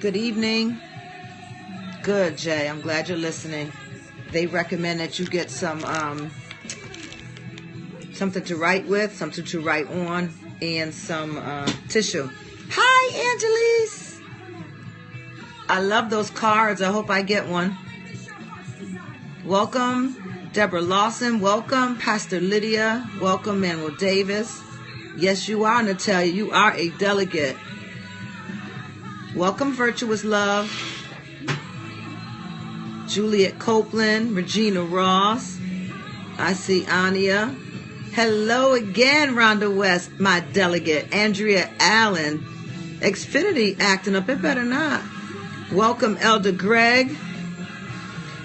Good evening. Good, Jay. I'm glad you're listening. They recommend that you get some something to write with, something to write on, and some tissue. Hi, Angelise. I love those cards. I hope I get one. Welcome, Deborah Lawson. Welcome, Pastor Lydia. Welcome, Manuel Davis. Yes, you are, Natalia. You are a delegate. Welcome, Virtuous Love. Juliet Copeland, Regina Ross. I see Ania. Hello again, Rhonda West, my delegate. Andrea Allen. Xfinity acting up. It better not. Welcome, Elder Greg.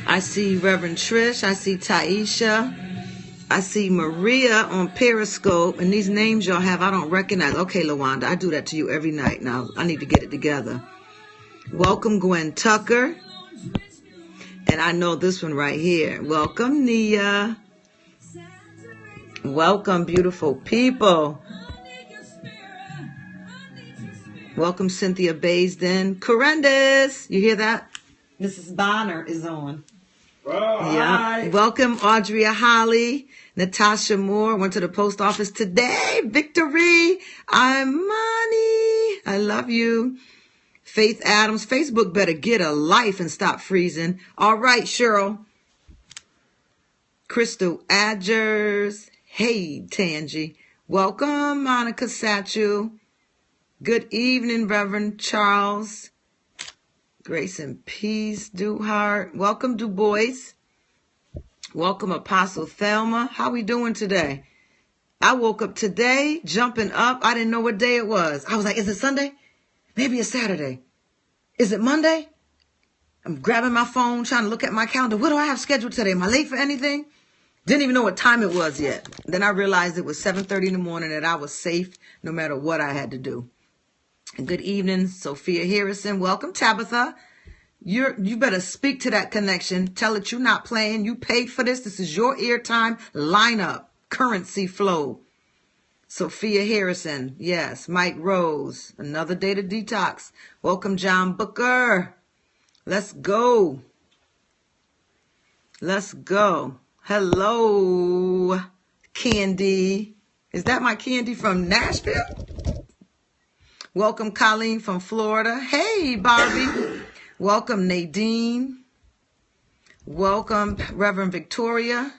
I see Reverend Trish. I see Taisha. I see Maria on Periscope. And these names y'all have, I don't recognize. Okay, LaWanda, I do that to you every night now. I need to get it together. Welcome, Gwen Tucker. And I know this one right here. Welcome, Nia. Welcome, beautiful people. Welcome, Cynthia Baisden. Correndis. You hear that? Mrs. Bonner is on. Oh, yeah. hi. Welcome, Audria Holly. Natasha Moore. Went to the post office today. Victory. I'm money. I love you. Faith Adams. Facebook better get a life and stop freezing. All right, Cheryl. Crystal Adgers. Hey, Tangi. Welcome, Monica Satchel. Good evening, Reverend Charles. Grace and peace, Duhart. Welcome, Du Bois. Welcome, Apostle Thelma. How we doing today? I woke up today, jumping up. I didn't know what day it was. I was like, is it Sunday? Maybe it's Saturday. Is it Monday? I'm grabbing my phone, trying to look at my calendar. What do I have scheduled today? Am I late for anything? Didn't even know what time it was yet. Then I realized it was 7:30 in the morning and I was safe no matter what I had to do. And good evening, Sophia Harrison. Welcome, Tabitha. You better speak to that connection. Tell it you're not playing. You paid for this. This is your airtime. Line up. Currency flow. Sophia Harrison. Yes. Mike Rose. Another day to detox. Welcome, John Booker. Let's go. Let's go. Hello, Candy. Is that my Candy from Nashville? Welcome, Colleen from Florida. Hey, Barbie. Welcome, Nadine. Welcome, Reverend Victoria.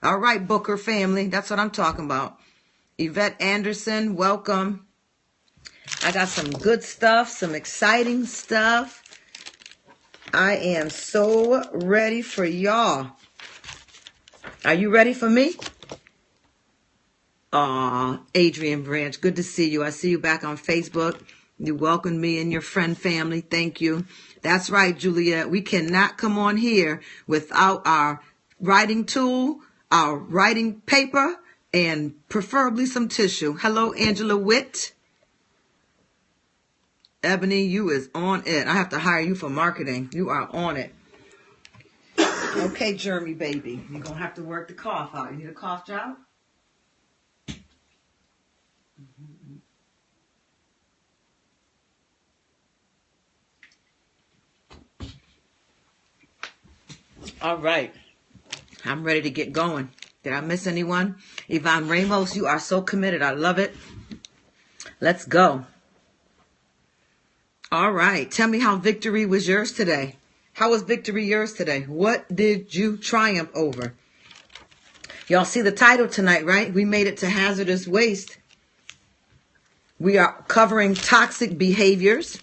All right, Booker family. That's what I'm talking about. Yvette Anderson, welcome. I got some good stuff, some exciting stuff. I am so ready for y'all. Are you ready for me? Aw, Adrian Branch, good to see you. I see you back on Facebook. You welcomed me and your friend family. Thank you. That's right, Juliet. We cannot come on here without our writing tool, our writing paper, and preferably some tissue. Hello, Angela Witt. Ebony, you is on it. I have to hire you for marketing. You are on it. Okay, Jeremy, baby. You're going to have to work the cough out. You need a cough job? All right. I'm ready to get going. Did I miss anyone? Yvonne Ramos, you are so committed. I love it. Let's go. All right. Tell me how victory was yours today. How was victory yours today? What did you triumph over? Y'all see the title tonight, right? We made it to hazardous waste. We are covering toxic behaviors.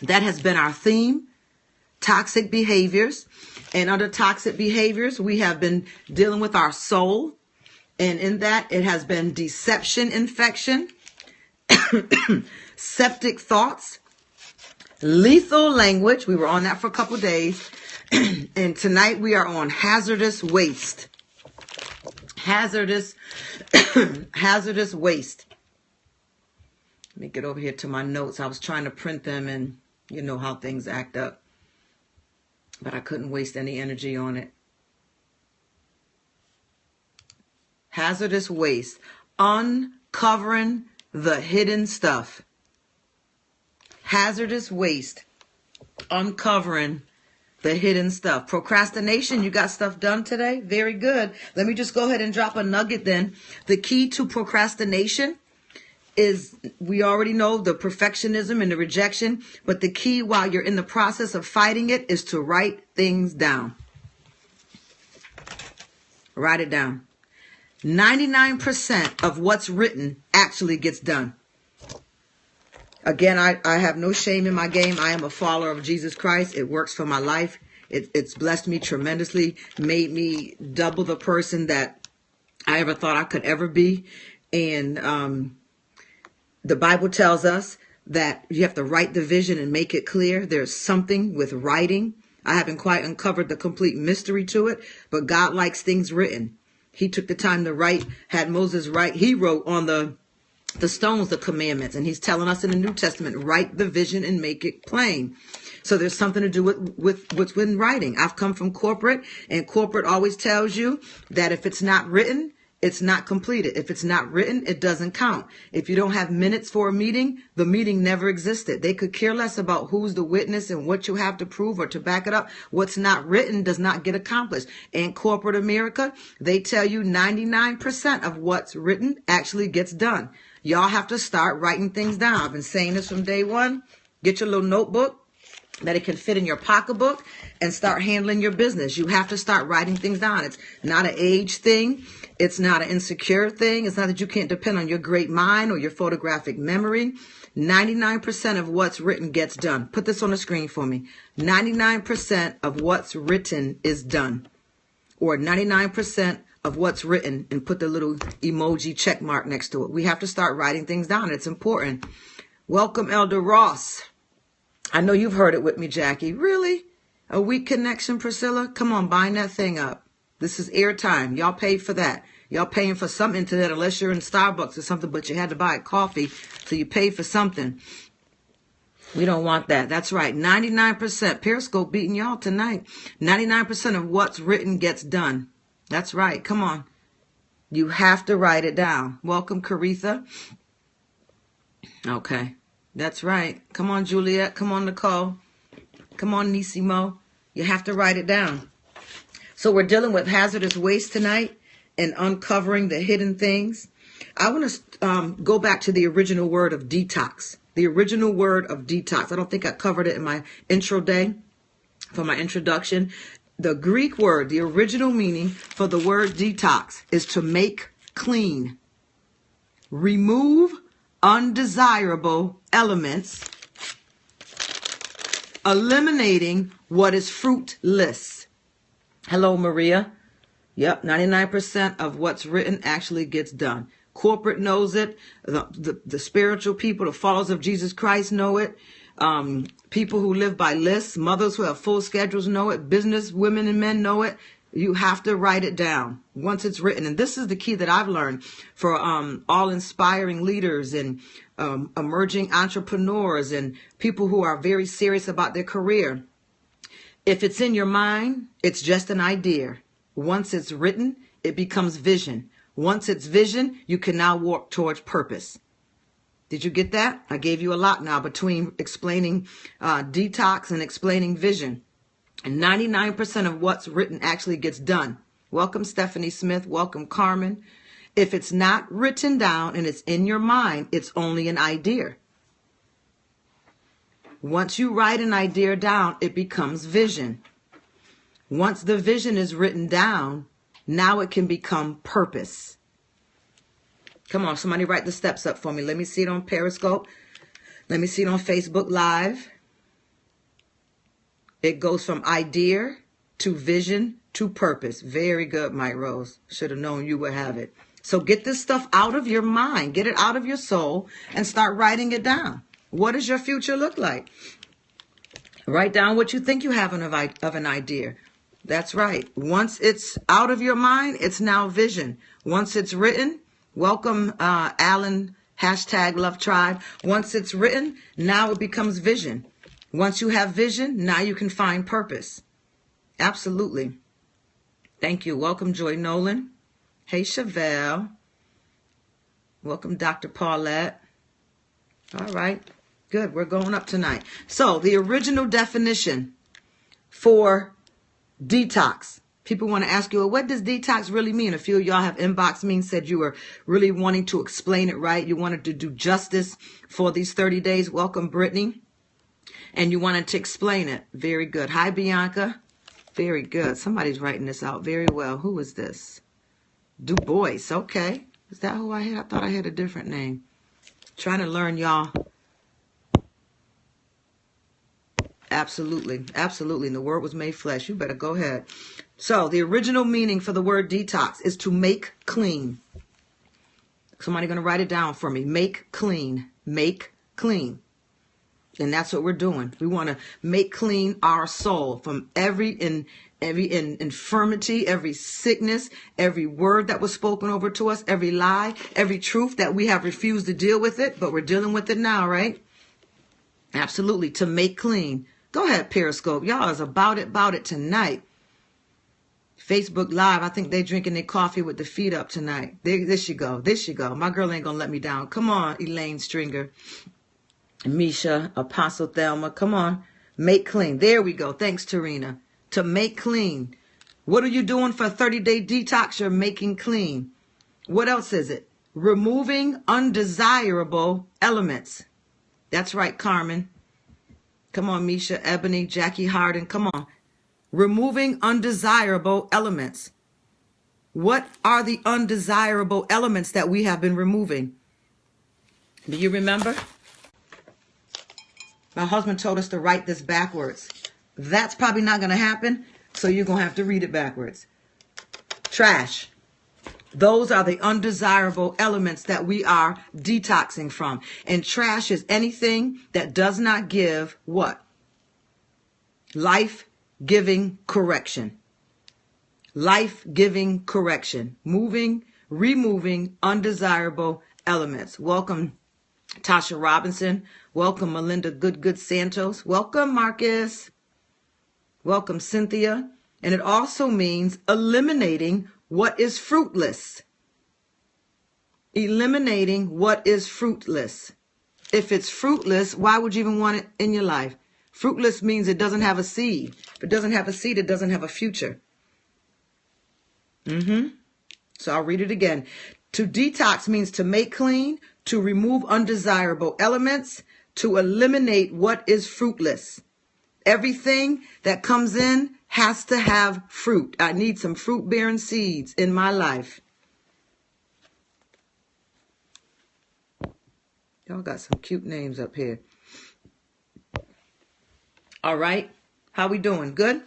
That has been our theme. Toxic behaviors. And under toxic behaviors, we have been dealing with our soul. And in that, it has been deception, infection, septic thoughts, lethal language. We were on that for a couple of days. And tonight we are on hazardous waste. Hazardous waste. Let me get over here to my notes. I was trying to print them and you know how things act up. But I couldn't waste any energy on it. Hazardous waste. Uncovering the hidden stuff. Hazardous waste. uncovering the hidden stuff. Procrastination, you got stuff done today? Very good. Let me just go ahead and drop a nugget then. The key to procrastination is, we already know the perfectionism and the rejection, but the key while you're in the process of fighting it is to write things down. Write it down. 99% of what's written actually gets done. Again, I have no shame in my game. I am a follower of Jesus Christ. It works for my life. It's blessed me tremendously, made me double the person that I ever thought I could ever be. And the Bible tells us that you have to write the vision and make it clear. There's something with writing. I haven't quite uncovered the complete mystery to it, but God likes things written. He took the time to write, had Moses write. He wrote on the stones, the commandments, and he's telling us in the New Testament, write the vision and make it plain. So there's something to do with what's in writing. I've come from corporate, and corporate always tells you that if it's not written, it's not completed. If it's not written, it doesn't count. If you don't have minutes for a meeting, the meeting never existed. They could care less about who's the witness and what you have to prove or to back it up. What's not written does not get accomplished. In corporate America, they tell you 99% of what's written actually gets done. Y'all have to start writing things down. I've been saying this from day one. Get your little notebook that it can fit in your pocketbook and start handling your business. You have to start writing things down. It's not an age thing. It's not an insecure thing. It's not that you can't depend on your great mind or your photographic memory. 99% of what's written gets done. Put this on the screen for me. 99% of what's written is done. Or 99% of what's written, and put the little emoji check mark next to it. We have to start writing things down. It's important. Welcome, Elder Ross. I know you've heard it with me, Jackie. Really? A weak connection, Priscilla? Come on, bind that thing up. This is airtime. Y'all paid for that. Y'all paying for some internet unless you're in Starbucks or something, but you had to buy coffee, so you paid for something. We don't want that. That's right. 99%. Periscope beating y'all tonight. 99% of what's written gets done. That's right. Come on. You have to write it down. Welcome, Caritha. Okay. That's right. Come on, Juliet. Come on, Nicole. Come on, Nisimo. You have to write it down. So we're dealing with hazardous waste tonight and uncovering the hidden things. I want to go back to the original word of detox. The original word of detox. I don't think I covered it in my intro day for my introduction. The Greek word, the original meaning for the word detox is to make clean, remove undesirable elements, eliminating what is fruitless. Hello, Maria. Yep, 99% of what's written actually gets done. Corporate knows it. The spiritual people, the followers of Jesus Christ know it. People who live by lists, mothers who have full schedules know it. Business women and men know it. You have to write it down once it's written. And this is the key that I've learned for all inspiring leaders and emerging entrepreneurs and people who are very serious about their career. If it's in your mind, it's just an idea. Once it's written, it becomes vision. Once it's vision, you can now walk towards purpose. Did you get that? I gave you a lot now between explaining detox and explaining vision. And 99% of what's written actually gets done. Welcome, Stephanie Smith. Welcome, Carmen. If it's not written down and it's in your mind, it's only an idea. Once you write an idea down, it becomes vision. Once the vision is written down, now it can become purpose. Come on, somebody write the steps up for me. Let me see it on Periscope. Let me see it on Facebook Live. It goes from idea to vision to purpose. Very good, Mike Rose. Should have known you would have it. So get this stuff out of your mind. Get it out of your soul and start writing it down. What does your future look like? Write down what you think you have of an idea. That's right. Once it's out of your mind, it's now vision. Once it's written, welcome, Alan, #LoveTribe. Once it's written, now it becomes vision. Once you have vision, now you can find purpose. Absolutely. Thank you. Welcome, Joy Nolan. Hey, Chevelle. Welcome, Dr. Paulette. All right. Good. We're going up tonight. So the original definition for detox. People want to ask you, well, what does detox really mean? A few of y'all have inboxed me and said you were really wanting to explain it right. You wanted to do justice for these 30 days. Welcome, Brittany. And you wanted to explain it. Very good. Hi, Bianca. Very good. Somebody's writing this out very well. Who is this? Du Bois. Okay. Is that who I had? I thought I had a different name. Trying to learn, y'all. Absolutely. Absolutely. And the word was made flesh. You better go ahead. So the original meaning for the word detox is to make clean. Somebody going to write it down for me. Make clean. Make clean. And that's what we're doing. We want to make clean our soul from every infirmity, every sickness, every word that was spoken over to us, every lie, every truth that we have refused to deal with it, but we're dealing with it now, right? Absolutely. To make clean. Go ahead, Periscope. Y'all is about it tonight. Facebook Live, I think they drinking their coffee with the feet up tonight. There she go. There she go. My girl ain't going to let me down. Come on, Elaine Stringer. Misha, Apostle Thelma. Come on. Make clean. There we go. Thanks, Tarina. To make clean. What are you doing for a 30-day detox? You're making clean. What else is it? Removing undesirable elements. That's right, Carmen. Come on, Misha, Ebony, Jackie Harden. Come on. Removing undesirable elements. What are the undesirable elements that we have been removing? Do you remember? My husband told us to write this backwards. That's probably not going to happen, so you're going to have to read it backwards. Trash. Those are the undesirable elements that we are detoxing from. And trash is anything that does not give what? Life-giving correction. Life-giving correction. Removing undesirable elements. Welcome, Tasha Robinson. Welcome, Melinda Good Santos. Welcome, Marcus. Welcome, Cynthia. And it also means eliminating what is fruitless. Eliminating what is fruitless. If it's fruitless, why would you even want it in your life? Fruitless means it doesn't have a seed. If it doesn't have a seed, it doesn't have a future. So I'll read it again. To detox means to make clean, to remove undesirable elements, to eliminate what is fruitless. Everything that comes in has to have fruit. I need some fruit-bearing seeds in my life. Y'all got some cute names up here. All right. How we doing? Good?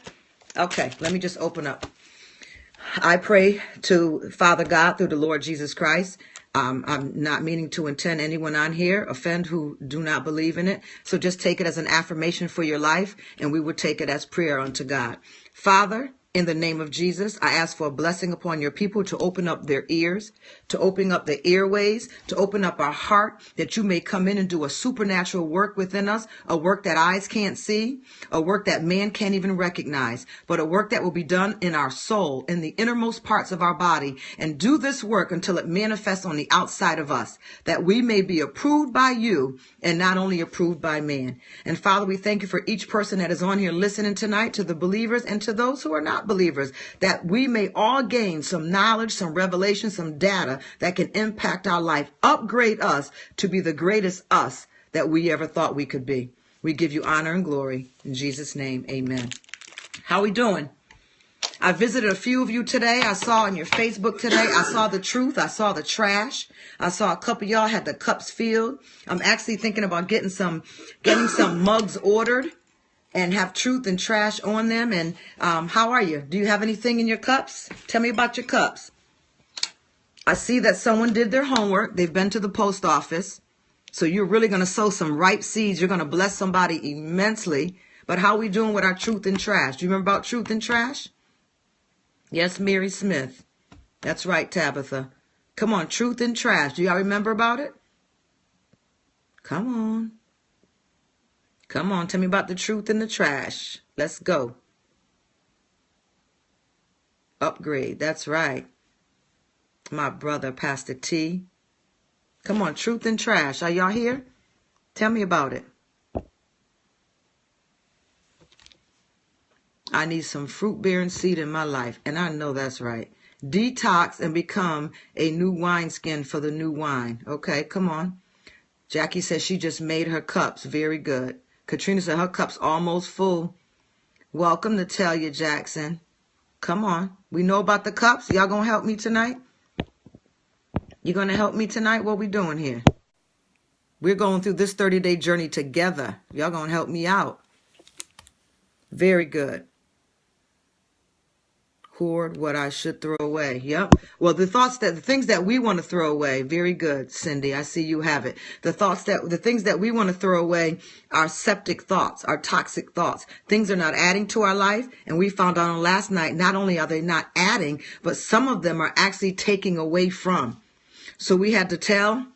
Okay, let me just open up. I pray to Father God through the Lord Jesus Christ. I'm not meaning to intend anyone on here offend who do not believe in it. So just take it as an affirmation for your life, and we would take it as prayer unto God. Father, in the name of Jesus, I ask for a blessing upon your people to open up their ears, to open up the airways, to open up our heart, that you may come in and do a supernatural work within us, a work that eyes can't see, a work that man can't even recognize, but a work that will be done in our soul, in the innermost parts of our body, and do this work until it manifests on the outside of us, that we may be approved by you and not only approved by man. And Father, we thank you for each person that is on here listening tonight, to the believers and to those who are not believers, that we may all gain some knowledge, some revelation, some data that can impact our life, upgrade us to be the greatest us that we ever thought we could be. We give you honor and glory. In Jesus' name, amen. How we doing? I visited a few of you today. I saw on your Facebook today, I saw the truth. I saw the trash. I saw a couple of y'all had the cups filled. I'm actually thinking about getting some mugs ordered and have truth and trash on them. And how are you? Do you have anything in your cups? Tell me about your cups. I see that someone did their homework. They've been to the post office. So you're really going to sow some ripe seeds. You're going to bless somebody immensely. But how are we doing with our truth and trash? Do you remember about truth and trash? Yes, Mary Smith. That's right, Tabitha. Come on, truth and trash. Do y'all remember about it? Come on. Come on, tell me about the truth and the trash. Let's go. Upgrade, that's right. My brother, Pastor T. Come on, truth and trash. Are y'all here? Tell me about it. I need some fruit-bearing seed in my life, and I know that's right. Detox and become a new wineskin for the new wine. Okay, come on. Jackie says she just made her cups. Very good. Katrina said her cup's almost full. Welcome, Natalia Jackson. Come on. We know about the cups. Y'all gonna help me tonight? You gonna help me tonight? What we doing here? We're going through this 30-day journey together. Y'all gonna help me out. Very good. Hoard what I should throw away. Yep. Well, the things that we want to throw away. Very good, Cindy. I see you have it. The things that we want to throw away are septic thoughts, are toxic thoughts. Things are not adding to our life. And we found out on last night, not only are they not adding, but some of them are actually taking away from. So we had to tell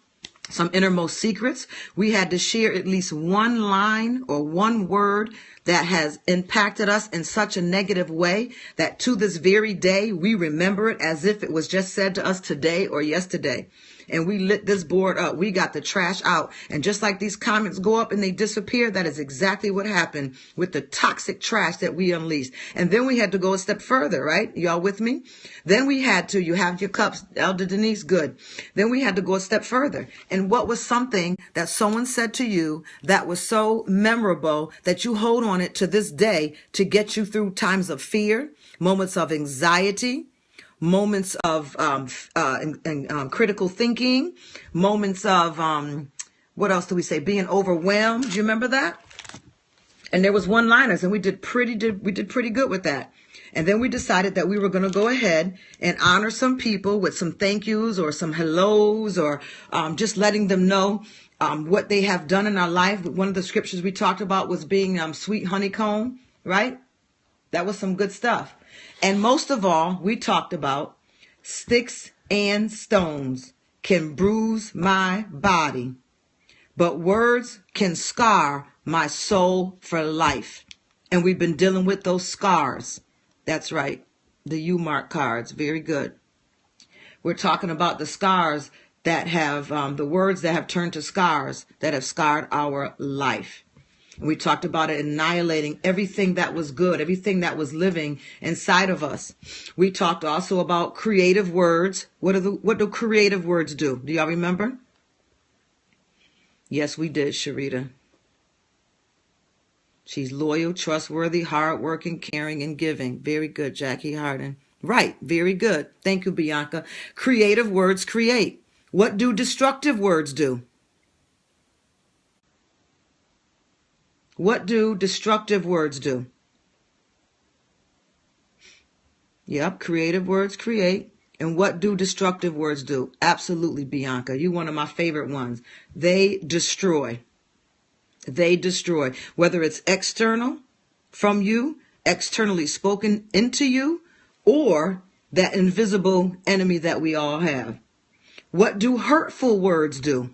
some innermost secrets. We had to share at least one line or one word that has impacted us in such a negative way that to this very day, we remember it as if it was just said to us today or yesterday. And we lit this board up. We got the trash out. And just like these comments go up and they disappear, that is exactly what happened with the toxic trash that we unleashed. And then we had to go a step further, right? Y'all with me? Then we had to, you have your cups, Elder Denise, good. Then we had to go a step further. And what was something that someone said to you that was so memorable that you hold on it to this day to get you through times of fear, moments of anxiety, moments of critical thinking, moments of, what else do we say? Being overwhelmed. Do you remember that? And there was one-liners, and we did pretty good with that. And then we decided that we were going to go ahead and honor some people with some thank yous or some hellos or just letting them know what they have done in our life. One of the scriptures we talked about was being sweet honeycomb, right? That was some good stuff. And most of all, we talked about sticks and stones can bruise my body, but words can scar my soul for life. And we've been dealing with those scars. That's right. The U-mark cards. Very good. We're talking about the scars that have, the words that have turned to scars that have scarred our life. We talked about it annihilating everything that was good, everything that was living inside of us. We talked also about creative words. What do creative words do? Do y'all remember? Yes, we did, Sharita. She's loyal, trustworthy, hardworking, caring, and giving. Very good, Jackie Harden. Right, very good. Thank you, Bianca. Creative words create. What do destructive words do? What do destructive words do? Yep, creative words create. And what do destructive words do? Absolutely, Bianca. You're one of my favorite ones. They destroy. They destroy. Whether it's external from you, externally spoken into you, or that invisible enemy that we all have. What do hurtful words do?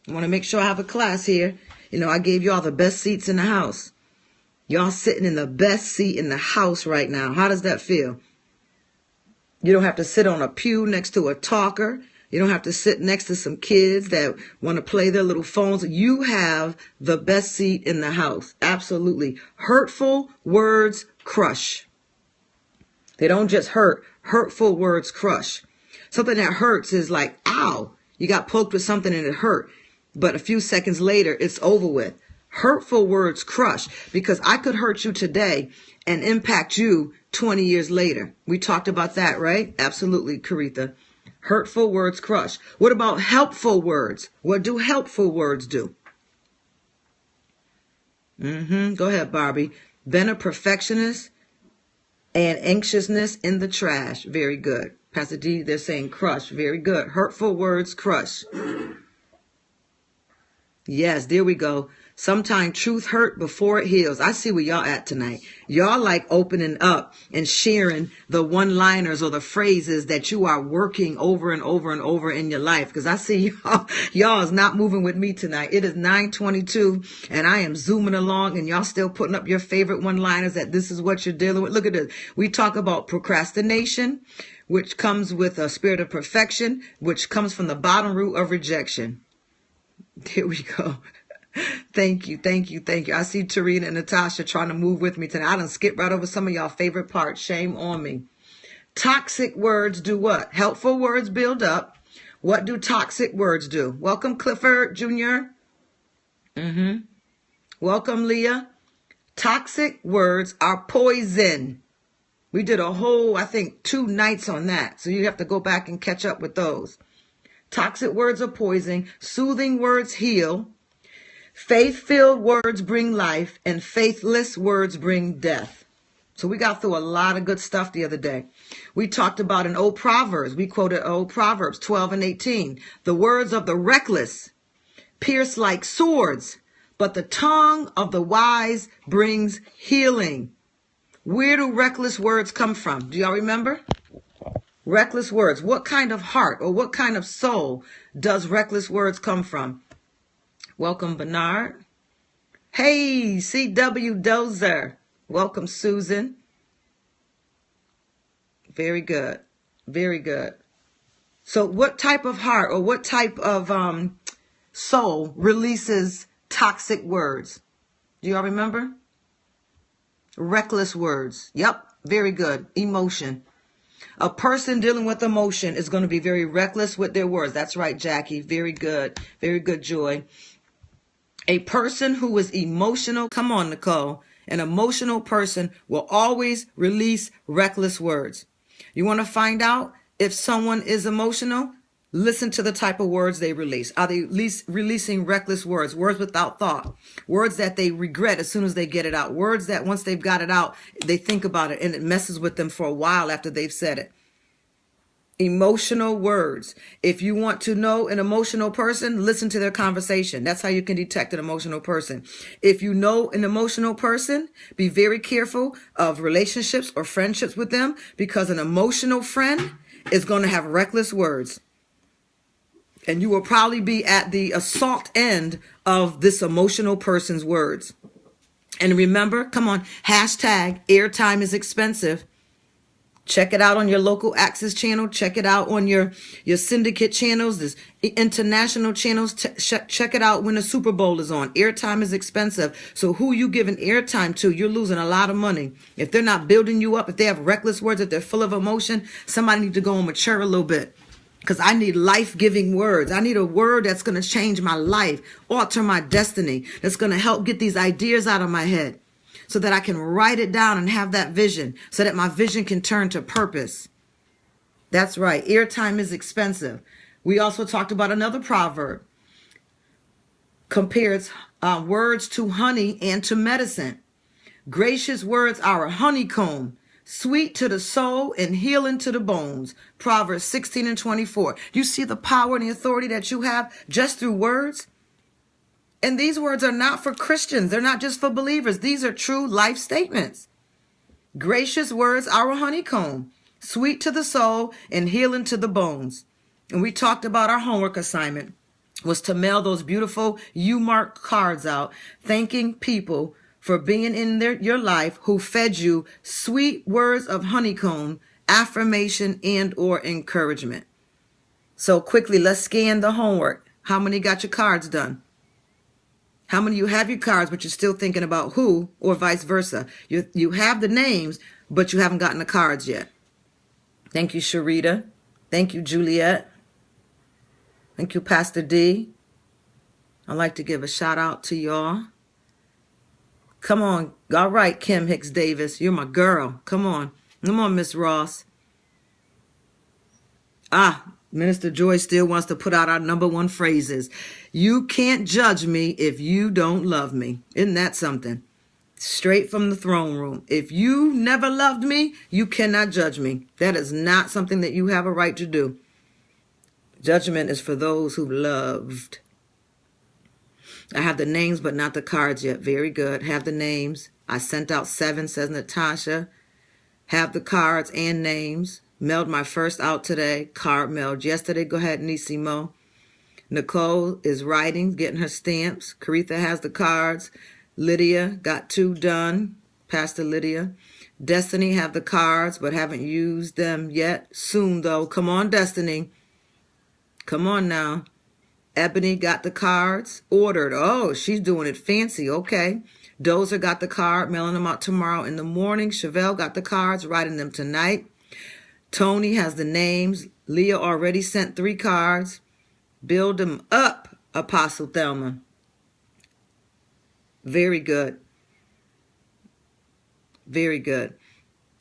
I want to make sure I have a class here. You know, I gave y'all the best seats in the house. Y'all sitting in the best seat in the house right now. How does that feel? You don't have to sit on a pew next to a talker. You don't have to sit next to some kids that want to play their little phones. You have the best seat in the house. Absolutely. Hurtful words crush. They don't just hurt. Hurtful words crush. Something that hurts is like, ow, you got poked with something and it hurt. But a few seconds later, it's over with. Hurtful words crush, because I could hurt you today and impact you 20 years later. We talked about that, right? Absolutely, Caritha. Hurtful words crush. What about helpful words? What do helpful words do? Go ahead, Barbie. Been a perfectionist and anxiousness in the trash. Very good. Pastor D, they're saying crush. Very good. Hurtful words crush. Yes, there we go. Sometimes truth hurt before it heals. I see where y'all at tonight. Y'all like opening up and sharing the one-liners or the phrases that you are working over and over and over in your life. Because I see y'all is not moving with me tonight. It is 9:22 and I am zooming along and y'all still putting up your favorite one-liners that this is what you're dealing with. Look at this. We talk about procrastination, which comes with a spirit of perfection, which comes from the bottom root of rejection. Here we go. Thank you, thank you, thank you. I see Tarina and Natasha trying to move with me tonight. I done skipped right over some of y'all favorite parts. Shame on me. Toxic words do what? Helpful words build up. What do toxic words do? Welcome, Clifford Jr. Welcome, Leah. Toxic words are poison. We did a whole, I think, 2 nights on that. So you have to go back and catch up with those. Toxic words are poison. Soothing words heal. Faith-filled words bring life. And faithless words bring death. So we got through a lot of good stuff the other day. We talked about an old Proverbs. We quoted old Proverbs 12 and 18. The words of the reckless pierce like swords, but the tongue of the wise brings healing. Where do reckless words come from? Do y'all remember? Reckless words. What kind of heart or what kind of soul does reckless words come from? Welcome, Bernard. Hey, CW Dozer. Welcome, Susan. Very good. Very good. So what type of heart or what type of soul releases toxic words? Do y'all remember? Reckless words. Yep. Very good. Emotion. A person dealing with emotion is going to be very reckless with their words. That's right, Jackie. Very good. Very good, Joy. A person who is emotional, come on, Nicole, an emotional person will always release reckless words. You want to find out if someone is emotional? Listen to the type of words they release. Are they releasing reckless words, words without thought, words that they regret as soon as they get it out, words that once they've got it out, they think about it and it messes with them for a while after they've said it? Emotional words. If you want to know an emotional person, listen to their conversation. That's how you can detect an emotional person. If you know an emotional person, be very careful of relationships or friendships with them, because an emotional friend is going to have reckless words. And you will probably be at the assault end of this emotional person's words. And remember, come on, hashtag airtime is expensive. Check it out on your local Access channel. Check it out on your syndicate channels, this international channels. Check it out when the Super Bowl is on. Airtime is expensive. So who you giving airtime to, you're losing a lot of money. If they're not building you up, if they have reckless words, if they're full of emotion, somebody needs to go and mature a little bit. Because I need life-giving words. I need a word that's going to change my life, alter my destiny, that's going to help get these ideas out of my head so that I can write it down and have that vision so that my vision can turn to purpose. That's right. Airtime is expensive. We also talked about another proverb. Compares words to honey and to medicine. Gracious words are a honeycomb, sweet to the soul and healing to the bones. Proverbs 16 and 24. You see the power and the authority that you have just through words? And these words are not for Christians. They're not just for believers. These are true life statements. Gracious words are a honeycomb, sweet to the soul and healing to the bones. And we talked about our homework assignment was to mail those beautiful U-marked cards out, thanking people for being in your life who fed you sweet words of honeycomb, affirmation, and or encouragement. So quickly, let's scan the homework. How many got your cards done? How many of you have your cards, but you're still thinking about who, or vice versa? You have the names, but you haven't gotten the cards yet. Thank you, Sharita. Thank you, Juliet. Thank you, Pastor D. I'd like to give a shout out to y'all. Come on. All right, Kim Hicks Davis. You're my girl. Come on. Come on, Miss Ross. Minister Joy still wants to put out our #1 phrases. You can't judge me if you don't love me. Isn't that something? Straight from the throne room. If you never loved me, you cannot judge me. That is not something that you have a right to do. Judgment is for those who loved. I have the names, but not the cards yet. Very good. Have the names. I sent out 7, says Natasha. Have the cards and names. Mailed my first out today. Card mailed yesterday. Go ahead, Nisimo. Nicole is writing, getting her stamps. Caritha has the cards. Lydia got 2 done. Pastor Lydia. Destiny have the cards, but haven't used them yet. Soon, though. Come on, Destiny. Come on now. Ebony got the cards. Ordered. Oh, she's doing it fancy. Okay. Dozer got the card, mailing them out tomorrow in the morning. Chevelle got the cards, writing them tonight. Tony has the names. Leah already sent 3 cards. Build them up, Apostle Thelma. Very good. Very good.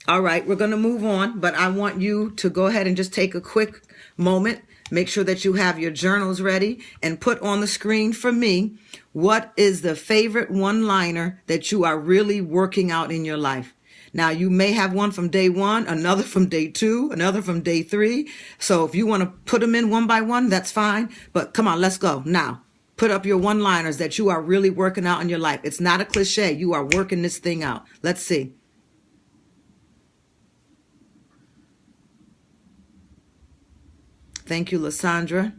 All right, we're going to move on, but I want you to go ahead and just take a quick moment. Make sure that you have your journals ready and put on the screen for me, what is the favorite one-liner that you are really working out in your life? Now, you may have one from day 1, another from day 2, another from day 3. So if you want to put them in one by one, that's fine. But come on, let's go. Now, put up your one-liners that you are really working out in your life. It's not a cliche. You are working this thing out. Let's see. Thank you, Lysandra.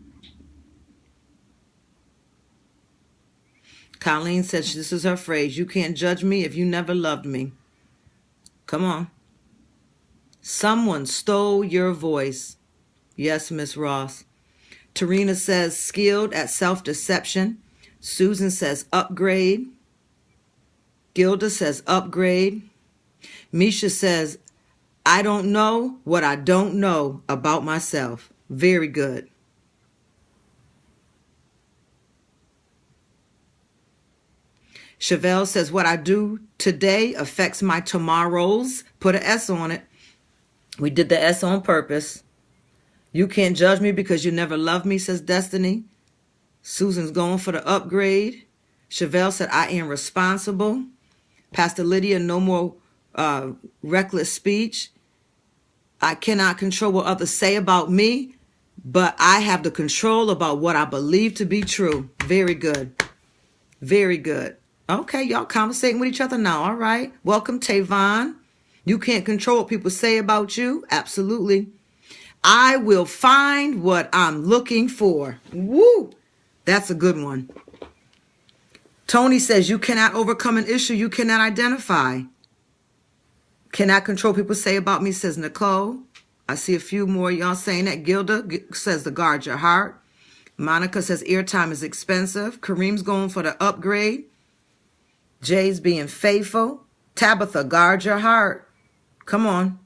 Colleen says this is her phrase. You can't judge me if you never loved me. Come on. Someone stole your voice. Yes, Miss Ross. Tarina says skilled at self-deception. Susan says upgrade. Gilda says upgrade. Misha says, I don't know what I don't know about myself. Very good. Chevelle says, what I do today affects my tomorrows. Put an S on it. We did the S on purpose. You can't judge me because you never loved me, says Destiny. Susan's going for the upgrade. Chevelle said, I am responsible. Pastor Lydia, no more reckless speech. I cannot control what others say about me, but I have the control about what I believe to be true. Very good. Very good. Okay, y'all conversating with each other now. All right. Welcome, Tavon. You can't control what people say about you. Absolutely. I will find what I'm looking for. Woo! That's a good one. Tony says you cannot overcome an issue you cannot identify. Cannot control what people say about me, says Nicole. I see a few more y'all saying that. Gilda says to guard your heart. Monica says airtime is expensive. Kareem's going for the upgrade. Jay's being faithful. Tabitha, guard your heart. Come on.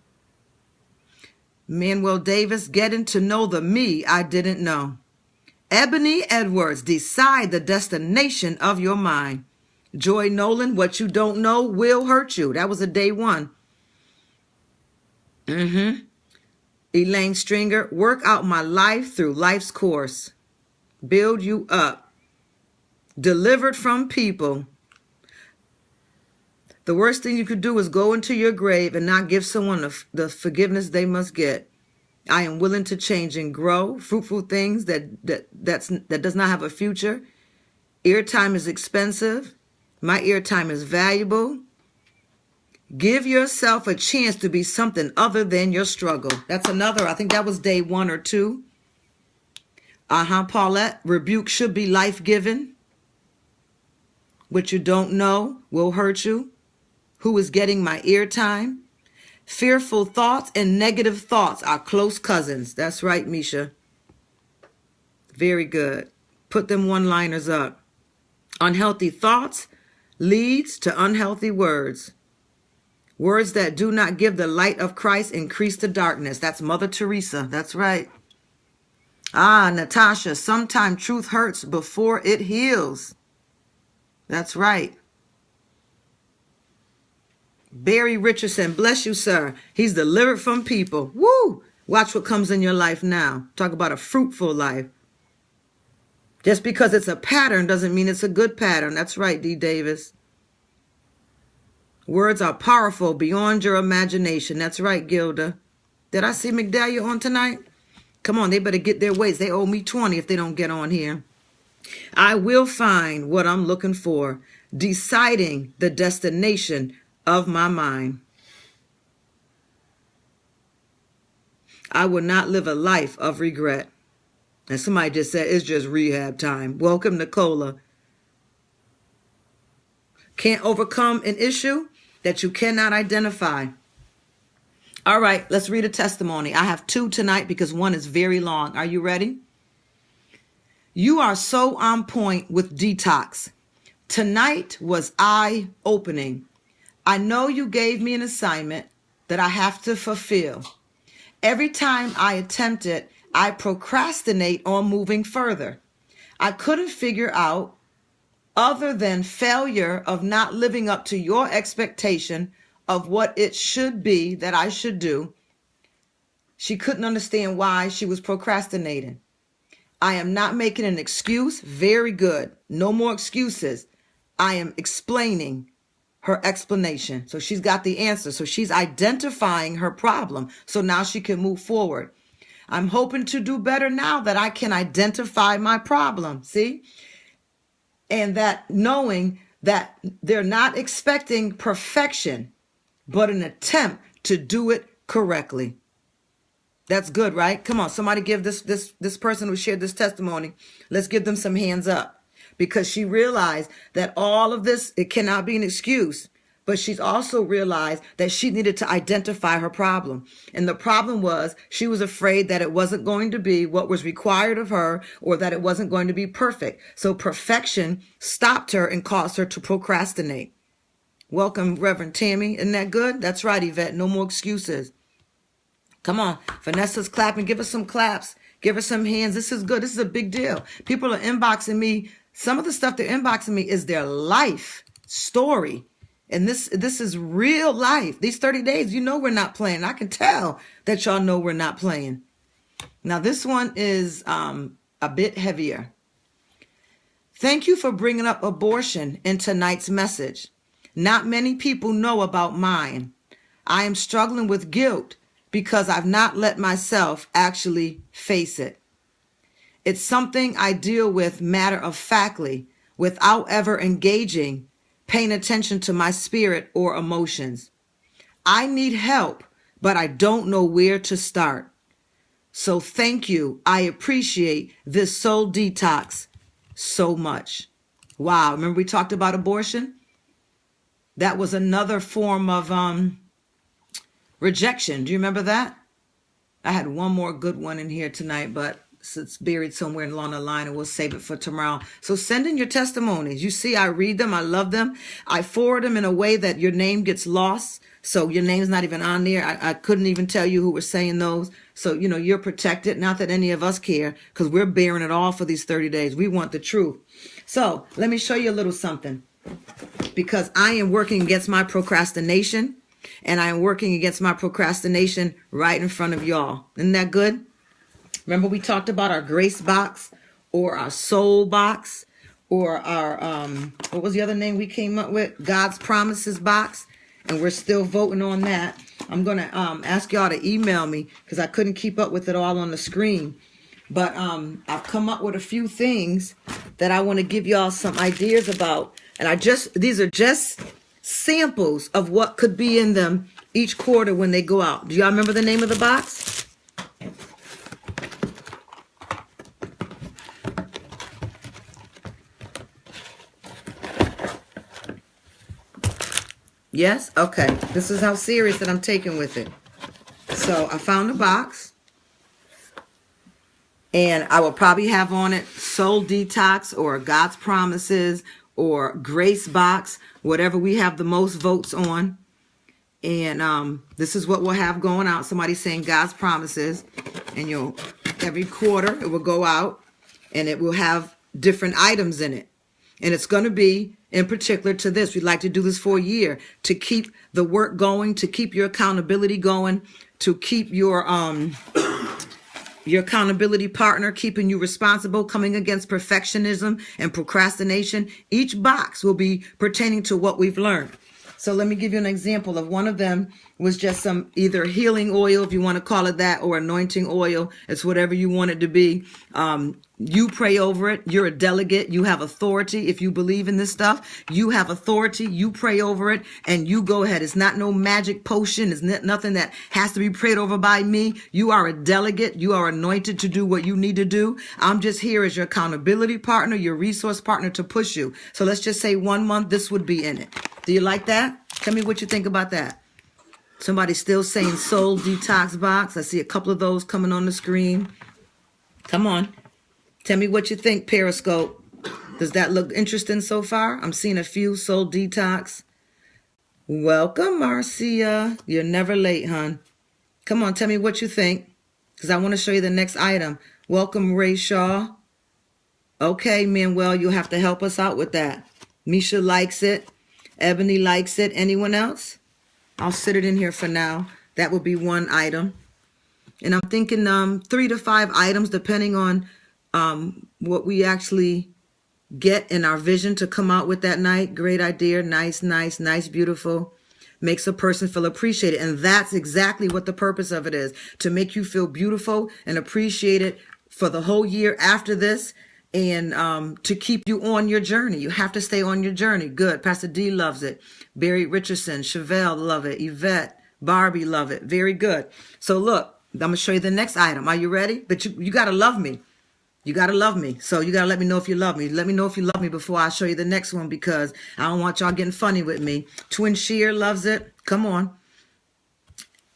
Manuel Davis, getting to know the me I didn't know. Ebony Edwards, decide the destination of your mind. Joy Nolan, what you don't know will hurt you. That was a day 1. Elaine Stringer, work out my life through life's course. Build you up. Delivered from people. The worst thing you could do is go into your grave and not give someone the forgiveness they must get. I am willing to change and grow. Fruitful things that does not have a future. Airtime is expensive. My airtime is valuable. Give yourself a chance to be something other than your struggle. That's another. I think that was day 1 or 2. Paulette. Rebuke should be life-giving. What you don't know will hurt you. Who is getting my airtime? Fearful thoughts and negative thoughts are close cousins. That's right, Misha. Very good. Put them one-liners up. Unhealthy thoughts leads to unhealthy words. Words that do not give the light of Christ increase the darkness. That's Mother Teresa. That's right. Natasha, sometimes truth hurts before it heals. That's right. Barry Richardson, bless you, sir. He's delivered from people. Woo! Watch what comes in your life now. Talk about a fruitful life. Just because it's a pattern doesn't mean it's a good pattern. That's right, D. Davis. Words are powerful beyond your imagination. That's right, Gilda. Did I see McDahlia on tonight? Come on, they better get their weights. They owe me 20 if they don't get on here. I will find what I'm looking for. Deciding the destination of my mind. I will not live a life of regret. And somebody just said, it's just rehab time. Welcome, Nicola. Can't overcome an issue that you cannot identify. All right, let's read a testimony. I have 2 tonight because 1 is very long. Are you ready? You are so on point with Detox. Tonight was eye-opening. I know you gave me an assignment that I have to fulfill. Every time I attempt it, I procrastinate on moving further. I couldn't figure out, other than failure of not living up to your expectation of what it should be that I should do. She couldn't understand why she was procrastinating. I am not making an excuse. Very good. No more excuses. I am explaining her explanation. So she's got the answer. So she's identifying her problem. So now she can move forward. I'm hoping to do better now that I can identify my problem. See? And that knowing that they're not expecting perfection, but an attempt to do it correctly. That's good, right? Come on, somebody give this person who shared this testimony, let's give them some hands up. Because she realized that all of this, it cannot be an excuse. But she's also realized that she needed to identify her problem. And the problem was she was afraid that it wasn't going to be what was required of her, or that it wasn't going to be perfect. So perfection stopped her and caused her to procrastinate. Welcome, Reverend Tammy. Isn't that good? That's right, Yvette. No more excuses. Come on. Vanessa's clapping. Give us some claps. Give her some hands. This is good. This is a big deal. People are inboxing me. Some of the stuff they're inboxing me is their life story. And this is real life. These 30 days, you know we're not playing. I can tell that y'all know we're not playing. Now, this one is a bit heavier. Thank you for bringing up abortion in tonight's message. Not many people know about mine. I am struggling with guilt because I've not let myself actually face it. It's something I deal with matter-of-factly without ever engaging, paying attention to my spirit or emotions. I need help, but I don't know where to start. So thank you. I appreciate this soul detox so much. Wow. Remember we talked about abortion? That was another form of rejection. Do you remember that? I had one more good one in here tonight, but it's buried somewhere along the line and we'll save it for tomorrow. So send in your testimonies. You see, I read them. I love them. I forward them in a way that your name gets lost. So your name's not even on there. I couldn't even tell you who was saying those. So, you know, you're protected. Not that any of us care, because we're bearing it all for these 30 days. We want the truth. So let me show you a little something, because I am working against my procrastination, and I am working against my procrastination right in front of y'all. Isn't that good? Remember we talked about our grace box or our soul box or our, what was the other name we came up with? God's promises box. And we're still voting on that. I'm going to ask y'all to email me because I couldn't keep up with it all on the screen. But I've come up with a few things that I want to give y'all some ideas about. And these are just samples of what could be in them each quarter when they go out. Do y'all remember the name of the box? Yes? Okay. This is how serious that I'm taking with it. So I found a box. And I will probably have on it Soul Detox or God's Promises or Grace Box, whatever we have the most votes on. And this is what we'll have going out. Somebody saying God's Promises. And every quarter it will go out. And it will have different items in it. And it's going to be in particular to this. We'd like to do this for a year to keep the work going, to keep your accountability going, to keep your accountability partner, keeping you responsible, coming against perfectionism and procrastination. Each box will be pertaining to what we've learned. So let me give you an example of one of them. Was just some either healing oil, if you want to call it that, or anointing oil. It's whatever you want it to be. You pray over it. You're a delegate. You have authority. If you believe in this stuff, you have authority. You pray over it and you go ahead. It's not no magic potion. It's nothing that has to be prayed over by me. You are a delegate. You are anointed to do what you need to do. I'm just here as your accountability partner, your resource partner to push you. So let's just say 1 month, this would be in it. Do you like that? Tell me what you think about that. Somebody's still saying Soul Detox box. I see a couple of those coming on the screen. Come on. Tell me what you think, Periscope. Does that look interesting so far? I'm seeing a few Soul Detox. Welcome, Marcia. You're never late, hon. Come on, tell me what you think, because I want to show you the next item. Welcome, Ray Shaw. Okay, Manuel, you'll have to help us out with that. Misha likes it. Ebony likes it. Anyone else? I'll sit it in here for now. That would be one item. And I'm thinking 3 to 5 items, depending on what we actually get in our vision to come out with that night. Great idea. Nice, nice, nice, beautiful. Makes a person feel appreciated. And that's exactly what the purpose of it is. To make you feel beautiful and appreciated for the whole year after this. And to keep you on your journey. You have to stay on your journey. Good. Pastor D loves it. Barry Richardson, Chevelle love it. Yvette, Barbie love it. Very good. So look, I'm going to show you the next item. Are you ready? But you got to love me. You got to love me. So you got to let me know if you love me. Let me know if you love me before I show you the next one, because I don't want y'all getting funny with me. Twin Shear loves it. Come on.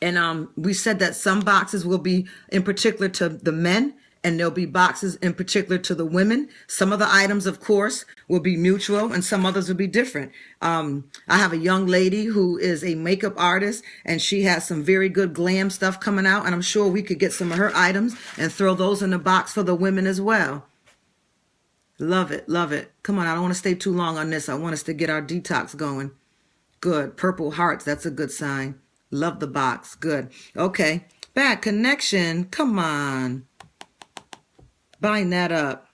And we said that some boxes will be in particular to the men, and there'll be boxes in particular to the women. Some of the items, of course, will be mutual, and some others will be different. I have a young lady who is a makeup artist, and she has some very good glam stuff coming out, and I'm sure we could get some of her items and throw those in the box for the women as well. Love it, love it. Come on, I don't want to stay too long on this. I want us to get our detox going. Good. Purple hearts, that's a good sign. Love the box. Good. Okay. Bad connection. Come on. Bind that up.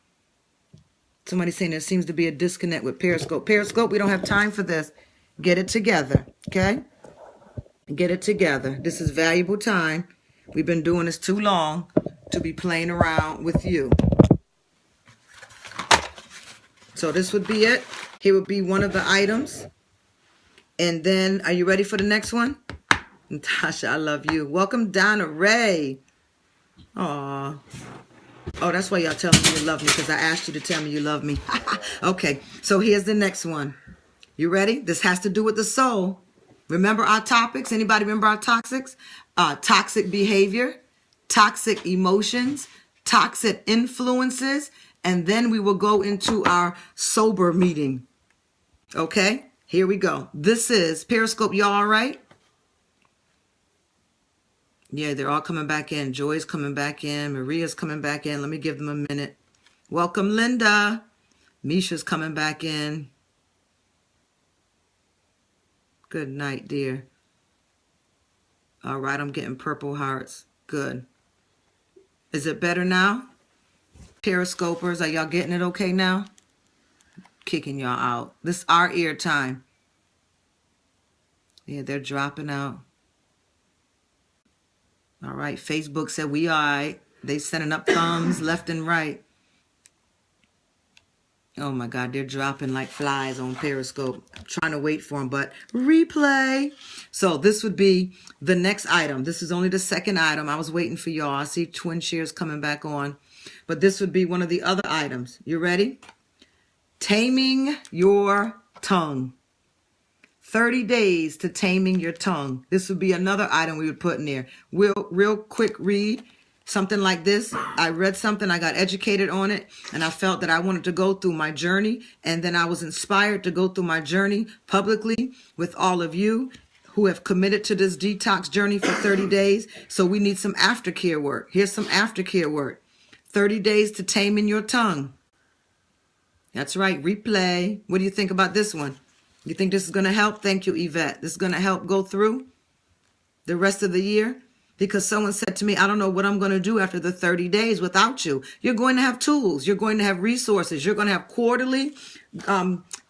Somebody's saying there seems to be a disconnect with Periscope. Periscope, we don't have time for this. Get it together, okay? Get it together. This is valuable time. We've been doing this too long to be playing around with you. So this would be it. Here would be one of the items. And then, are you ready for the next one? Natasha, I love you. Welcome, Donna Ray. Aw. Oh, that's why y'all telling me you love me, because I asked you to tell me you love me. Okay, so here's the next one. You ready? This has to do with the soul. Remember our topics? Anybody remember our toxics? Toxic behavior, toxic emotions, toxic influences, and then we will go into our sober meeting. Okay, here we go. This is Periscope. Y'all all right? Yeah, they're all coming back in. Joy's coming back in. Maria's coming back in. Let me give them a minute. Welcome, Linda. Misha's coming back in. Good night, dear. All right, I'm getting purple hearts. Good. Is it better now? Periscopers, are y'all getting it okay now? Kicking y'all out. This is our ear time. Yeah, they're dropping out. All right, Facebook said we all right. They sending up thumbs left and right. Oh my God, they're dropping like flies on Periscope. I'm trying to wait for them, but replay. So this would be the next item. This is only the second item. I was waiting for y'all. I see Twin Shears coming back on. But this would be one of the other items. You ready? Taming your tongue. 30 days to taming your tongue. This would be another item we would put in there. Real quick read. Something like this. I read something, I got educated on it, and I felt that I wanted to go through my journey, and then I was inspired to go through my journey publicly with all of you who have committed to this detox journey for 30 days. So we need some aftercare work. Here's some aftercare work. 30 days to taming your tongue. That's right, replay. What do you think about this one? You think this is going to help? Thank you, Yvette. This is going to help go through the rest of the year? Because someone said to me, I don't know what I'm going to do after the 30 days without you. You're going to have tools. You're going to have resources. You're going to have quarterly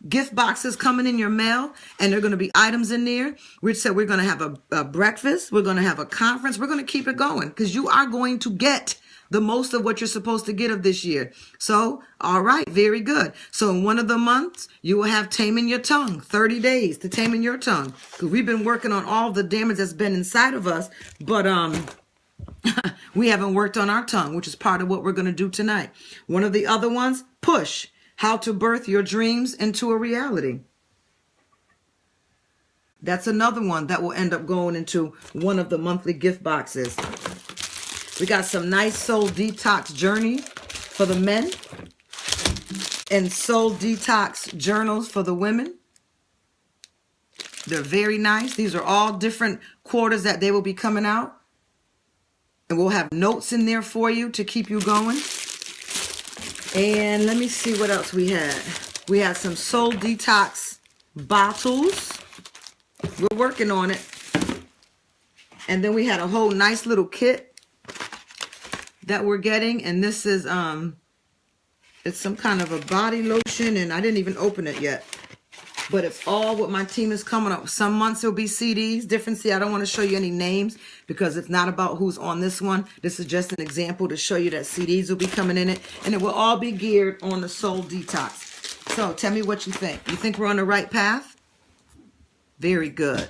gift boxes coming in your mail, and there are going to be items in there. We said we're going to have a breakfast. We're going to have a conference. We're going to keep it going because you are going to get the most of what you're supposed to get of this year. So, all right, very good. So in one of the months, you will have taming your tongue, 30 days to taming your tongue. Because we've been working on all the damage that's been inside of us, but we haven't worked on our tongue, which is part of what we're going to do tonight. One of the other ones, push, how to birth your dreams into a reality. That's another one that will end up going into one of the monthly gift boxes. We got some nice soul detox journey for the men and Soul Detox journals for the women. They're very nice. These are all different quarters that they will be coming out. And we'll have notes in there for you to keep you going. And let me see what else we had. We had some Soul Detox bottles. We're working on it. And then we had a whole nice little kit that we're getting. And this is, it's some kind of a body lotion. And I didn't even open it yet. But it's all what my team is coming up with. Some months it'll be CDs, different CDs. I don't want to show you any names because it's not about who's on this one. This is just an example to show you that CDs will be coming in it. And it will all be geared on the Soul Detox. So tell me what you think. You think we're on the right path? Very good.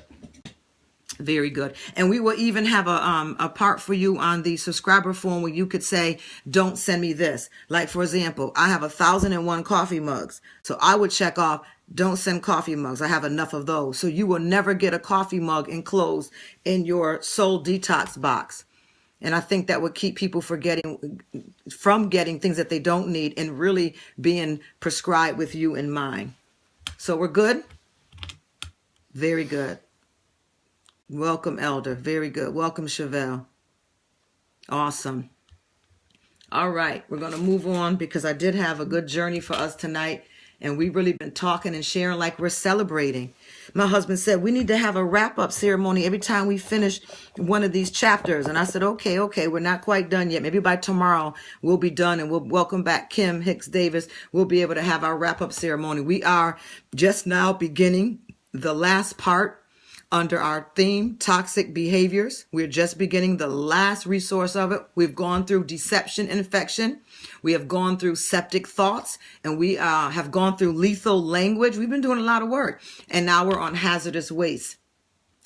Very good. And we will even have a part for you on the subscriber form where you could say, don't send me this. Like, for example, I have 1,001 coffee mugs. So I would check off, don't send coffee mugs. I have enough of those. So you will never get a coffee mug enclosed in your Soul Detox box. And I think that would keep people from getting things that they don't need and really being prescribed with you in mind. So we're good? Very good. Welcome, Elder. Very good. Welcome, Chevelle. Awesome. All right. We're going to move on because I did have a good journey for us tonight. And we've really been talking and sharing like we're celebrating. My husband said, we need to have a wrap-up ceremony every time we finish one of these chapters. And I said, okay, we're not quite done yet. Maybe by tomorrow we'll be done and we'll welcome back Kim Hicks Davis. We'll be able to have our wrap-up ceremony. We are just now beginning the last part under our theme, toxic behaviors. We're just beginning the last resource of it. We've gone through deception, infection. We have gone through septic thoughts, and we have gone through lethal language. We've been doing a lot of work, and now we're on hazardous waste.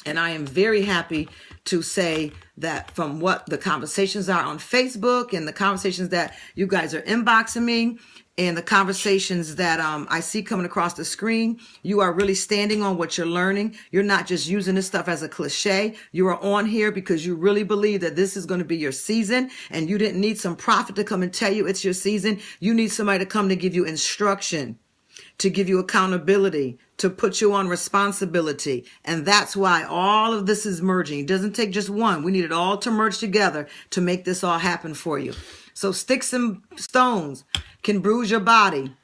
And I am very happy to say that from what the conversations are on Facebook and the conversations that you guys are inboxing me and the conversations that I see coming across the screen, you are really standing on what you're learning. You're not just using this stuff as a cliche. You are on here because you really believe that this is going to be your season, and you didn't need some prophet to come and tell you it's your season. You need somebody to come to give you instruction, to give you accountability, to put you on responsibility. And that's why all of this is merging. It doesn't take just one. We need it all to merge together to make this all happen for you. So sticks and stones can bruise your body,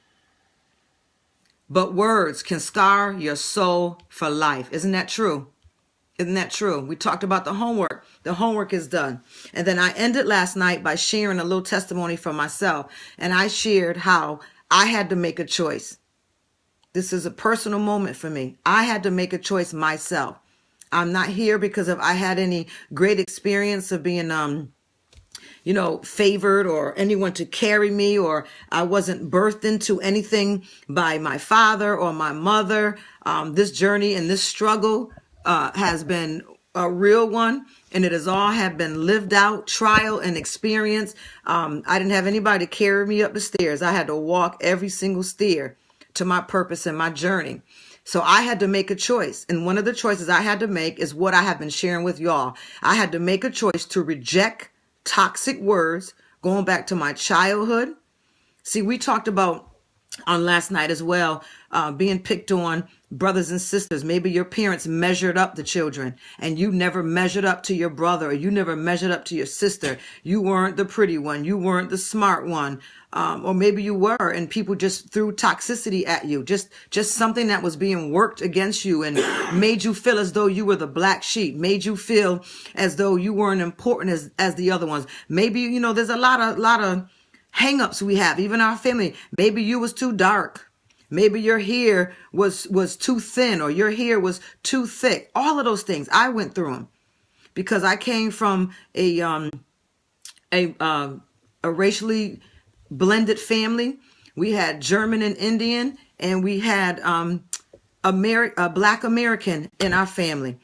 but words can scar your soul for life. Isn't that true? Isn't that true? We talked about the homework. The homework is done. And then I ended last night by sharing a little testimony from myself. And I shared how I had to make a choice. This is a personal moment for me. I had to make a choice myself. I'm not here because I had any great experience of being, favored or anyone to carry me, or I wasn't birthed into anything by my father or my mother. This journey and this struggle has been a real one, and it has all have been lived out, trial and experience. I didn't have anybody to carry me up the stairs. I had to walk every single stair to my purpose and my journey. So I had to make a choice. And one of the choices I had to make is what I have been sharing with y'all. I had to make a choice to reject toxic words going back to my childhood. See, we talked about on last night as well, being picked on, brothers and sisters. Maybe your parents measured up the children and you never measured up to your brother, or you never measured up to your sister. You weren't the pretty one. You weren't the smart one. Or maybe you were, and people just threw toxicity at you. Just something that was being worked against you and made you feel as though you were the black sheep, made you feel as though you weren't important as the other ones. Maybe, there's a lot of hang-ups we have, even our family. Maybe you was too dark. Maybe your hair was too thin, or your hair was too thick. All of those things, I went through them because I came from a racially blended family. We had German and Indian, and we had Black American in our family.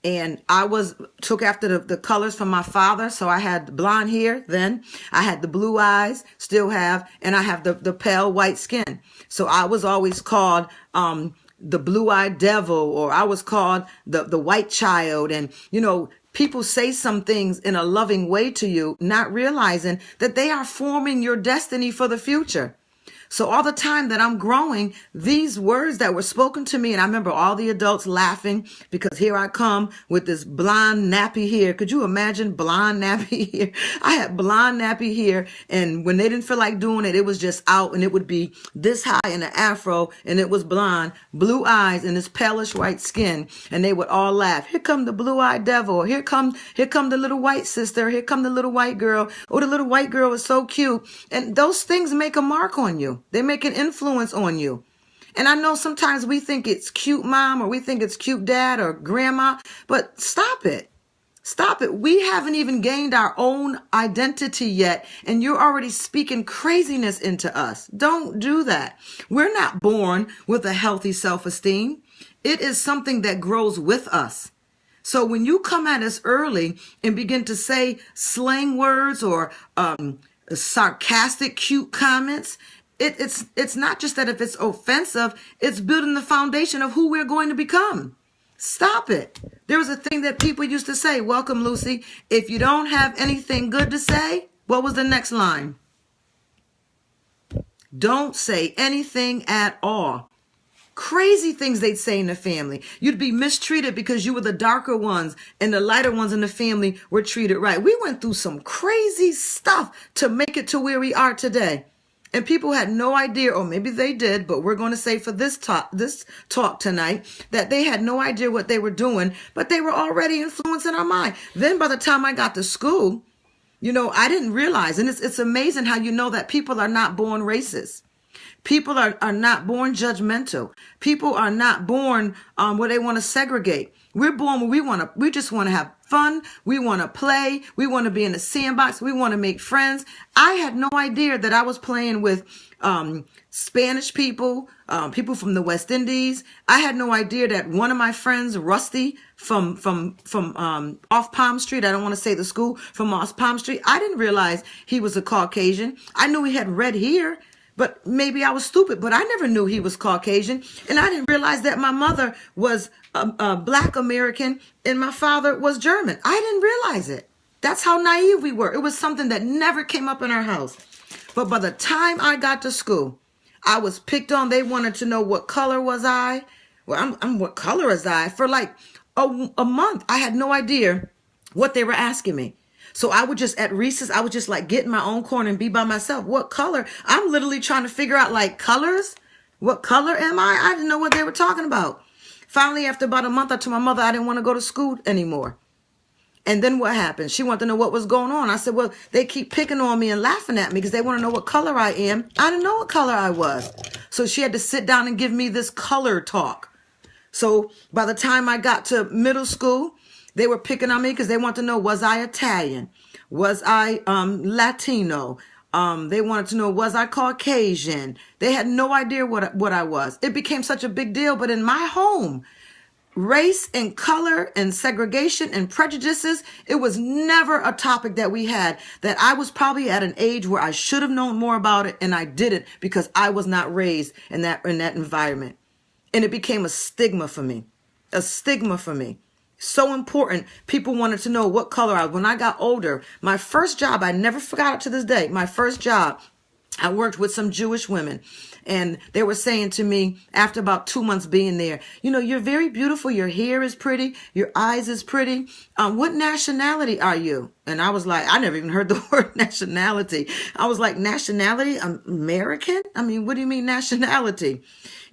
And I took after the colors from my father. So I had blonde hair then. I had the blue eyes, still have, and I have the pale white skin. So I was always called the blue-eyed devil, or I was called the white child. And, people say some things in a loving way to you, not realizing that they are forming your destiny for the future. So all the time that I'm growing, these words that were spoken to me, and I remember all the adults laughing because here I come with this blonde nappy hair. Could you imagine blonde nappy hair? I had blonde nappy hair, and when they didn't feel like doing it, it was just out, and it would be this high in an afro, and it was blonde, blue eyes, and this palish white skin, and they would all laugh. Here come the blue-eyed devil. Here come the little white sister. Here come the little white girl. Oh, the little white girl is so cute. And those things make a mark on you. They make an influence on you. And I know sometimes we think it's cute mom, or we think it's cute dad or grandma, but stop it. Stop it. We haven't even gained our own identity yet, and you're already speaking craziness into us. Don't do that. We're not born with a healthy self-esteem. It is something that grows with us. So when you come at us early and begin to say slang words or sarcastic, cute comments, it's not just that if it's offensive, it's building the foundation of who we're going to become. Stop it. There was a thing that people used to say, welcome, Lucy. If you don't have anything good to say, what was the next line? Don't say anything at all. Crazy things they'd say in the family. You'd be mistreated because you were the darker ones and the lighter ones in the family were treated right. We went through some crazy stuff to make it to where we are today. And people had no idea, or maybe they did, but we're going to say for this talk tonight, that they had no idea what they were doing, but they were already influencing our mind. Then by the time I got to school, I didn't realize, and it's amazing how you know that people are not born racist. People are not born judgmental. People are not born where they want to segregate. We're born where we just want to have fun. We want to play. We want to be in the sandbox. We want to make friends. I had no idea that I was playing with Spanish people, people from the West Indies. I had no idea that one of my friends, Rusty, from off Palm Street, I don't want to say the school, from off Palm Street, I didn't realize he was a Caucasian. I knew he had red hair. But maybe I was stupid, but I never knew he was Caucasian. And I didn't realize that my mother was a Black American and my father was German. I didn't realize it. That's how naive we were. It was something that never came up in our house. But by the time I got to school, I was picked on. They wanted to know what color was I. Well, I'm what color is I? For like a month, I had no idea what they were asking me. So I would just, at recess, I would just like get in my own corner and be by myself. What color? I'm literally trying to figure out like colors. What color am I? I didn't know what they were talking about. Finally, after about a month, I told my mother I didn't want to go to school anymore. And then what happened? She wanted to know what was going on. I said, well, they keep picking on me and laughing at me because they want to know what color I am. I didn't know what color I was. So she had to sit down and give me this color talk. So by the time I got to middle school, they were picking on me because they wanted to know, was I Italian? Was I Latino? They wanted to know, was I Caucasian? They had no idea what I was. It became such a big deal. But in my home, race and color and segregation and prejudices, it was never a topic that we had, that I was probably at an age where I should have known more about it, and I didn't because I was not raised in that environment. And it became a stigma for me. A stigma for me. So important. People wanted to know what color I was. When I got older, my first job, I never forgot it to this day. My first job, I worked with some Jewish women, and they were saying to me after about 2 months being there, you're very beautiful. Your hair is pretty. Your eyes is pretty. What nationality are you? And I was like, I never even heard the word nationality. I was like, nationality? American? I mean, what do you mean nationality?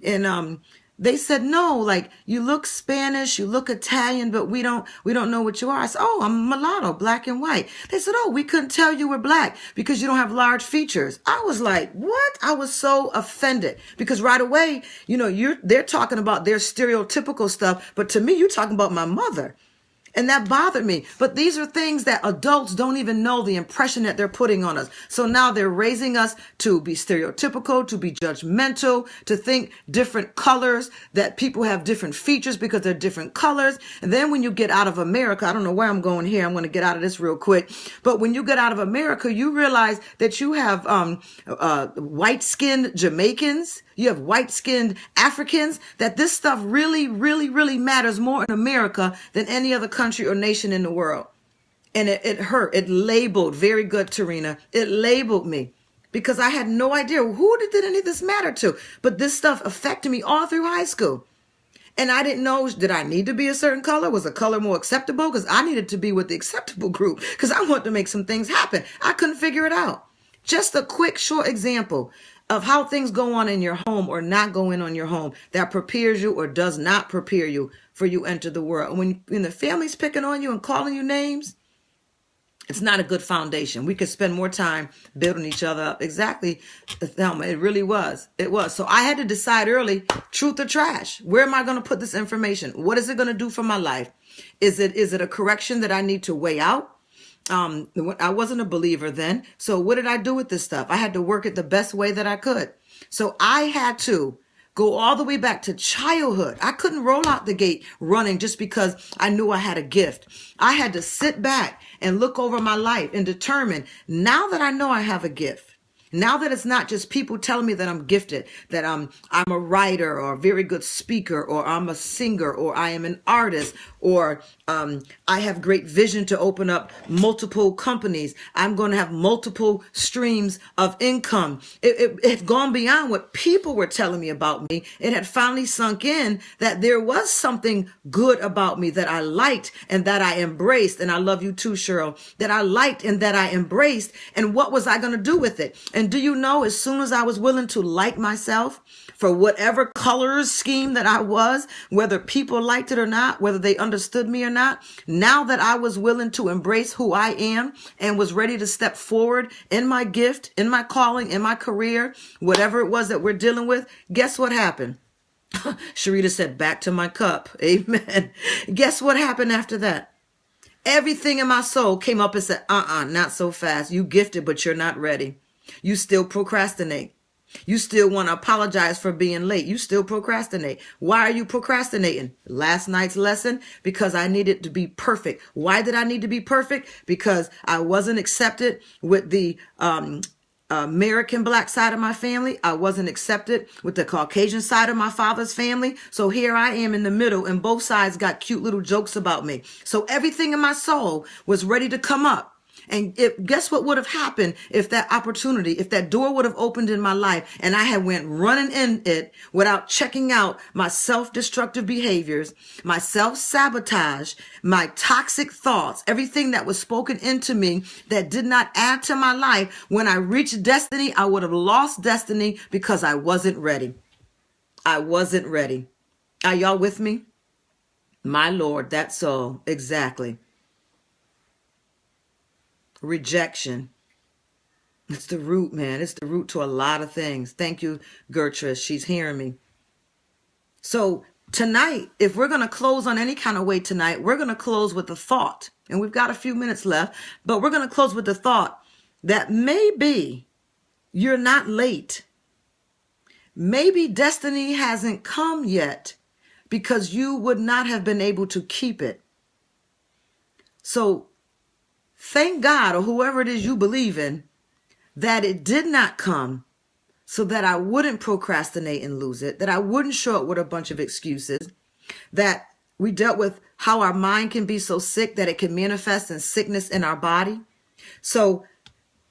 And they said, no, like you look Spanish, you look Italian, but we don't know what you are. I said, oh, I'm mulatto, black and white. They said, oh, we couldn't tell you were black because you don't have large features. I was like, what? I was so offended because right away, they're talking about their stereotypical stuff. But to me, you're talking about my mother. And that bothered me. But these are things that adults don't even know the impression that they're putting on us. So now they're raising us to be stereotypical, to be judgmental, to think different colors, that people have different features because they're different colors. And then when you get out of America, I don't know where I'm going here. I'm going to get out of this real quick. But when you get out of America, you realize that you have white-skinned Jamaicans. You have white-skinned Africans, that this stuff really, really, really matters more in America than any other country country or nation in the world. And it hurt. It labeled, very good, Tarina. It labeled me because I had no idea who did any of this matter to. But this stuff affected me all through high school. And I didn't know, did I need to be a certain color? Was a color more acceptable? Because I needed to be with the acceptable group because I wanted to make some things happen. I couldn't figure it out. Just a quick, short example of how things go on in your home or not go in on your home that prepares you or does not prepare you for you enter the world. And when the family's picking on you and calling you names, it's not a good foundation. We could spend more time building each other up. Exactly, Thelma. It really was. It was. So I had to decide early, truth or trash. Where am I going to put this information? What is it going to do for my life? Is it a correction that I need to weigh out? I wasn't a believer then. So what did I do with this stuff? I had to work it the best way that I could. So I had to go all the way back to childhood. I couldn't roll out the gate running just because I knew I had a gift. I had to sit back and look over my life and determine, now that I know I have a gift, now that it's not just people telling me that I'm gifted, that I'm a writer or a very good speaker, or I'm a singer, or I am an artist, or I have great vision to open up multiple companies. I'm going to have multiple streams of income. It had gone beyond what people were telling me about me. It had finally sunk in that there was something good about me that I liked and that I embraced. And I love you too, Cheryl, that I liked and that I embraced. And what was I going to do with it? And do you know, as soon as I was willing to like myself for whatever colors scheme that I was, whether people liked it or not, whether they understood me or not, now that I was willing to embrace who I am and was ready to step forward in my gift, in my calling, in my career, whatever it was that we're dealing with, guess what happened? Sharita said, back to my cup. Amen. Guess what happened after that? Everything in my soul came up and said, not so fast. You gifted, but you're not ready. You still procrastinate. You still want to apologize for being late. You still procrastinate. Why are you procrastinating? Last night's lesson, because I needed to be perfect. Why did I need to be perfect? Because I wasn't accepted with the American black side of my family. I wasn't accepted with the Caucasian side of my father's family. So here I am in the middle, and both sides got cute little jokes about me. So everything in my soul was ready to come up. And guess what would have happened if that opportunity, if that door would have opened in my life and I had went running in it without checking out my self-destructive behaviors, my self-sabotage, my toxic thoughts, everything that was spoken into me that did not add to my life. When I reached destiny, I would have lost destiny because I wasn't ready. I wasn't ready. Are y'all with me? My Lord, that's so. Exactly. Rejection. It's the root, man. It's the root to a lot of things. Thank you, Gertrude. She's hearing me. So tonight, if we're going to close on any kind of way tonight, we're going to close with the thought. And we've got a few minutes left, but we're going to close with the thought that maybe you're not late. Maybe destiny hasn't come yet because you would not have been able to keep it. So thank God, or whoever it is you believe in, that it did not come so that I wouldn't procrastinate and lose it, that I wouldn't show up with a bunch of excuses, that we dealt with how our mind can be so sick that it can manifest in sickness in our body. So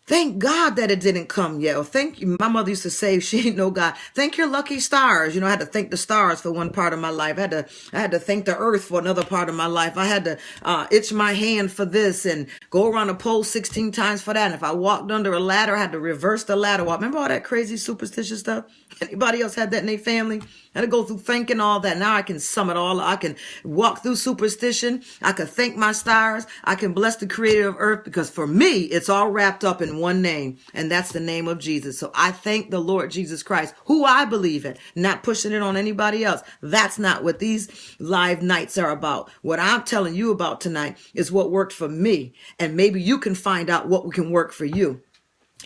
thank God that it didn't come yet. Or thank you. My mother used to say, she didn't know God. Thank your lucky stars. You know, I had to thank the stars for one part of my life. I had to thank the earth for another part of my life. I had to itch my hand for this and go around a pole 16 times for that. And if I walked under a ladder, I had to reverse the ladder walk. Remember all that crazy superstitious stuff? Anybody else had that in their family? I had to go through thanking all that. Now I can sum it all up. I can walk through superstition. I can thank my stars. I can bless the creator of earth, because for me, it's all wrapped up in one name, and that's the name of Jesus. So I thank the Lord Jesus Christ, who I believe in, not pushing it on anybody else. That's not what these live nights are about. What I'm telling you about tonight is what worked for me, and maybe you can find out what can work for you.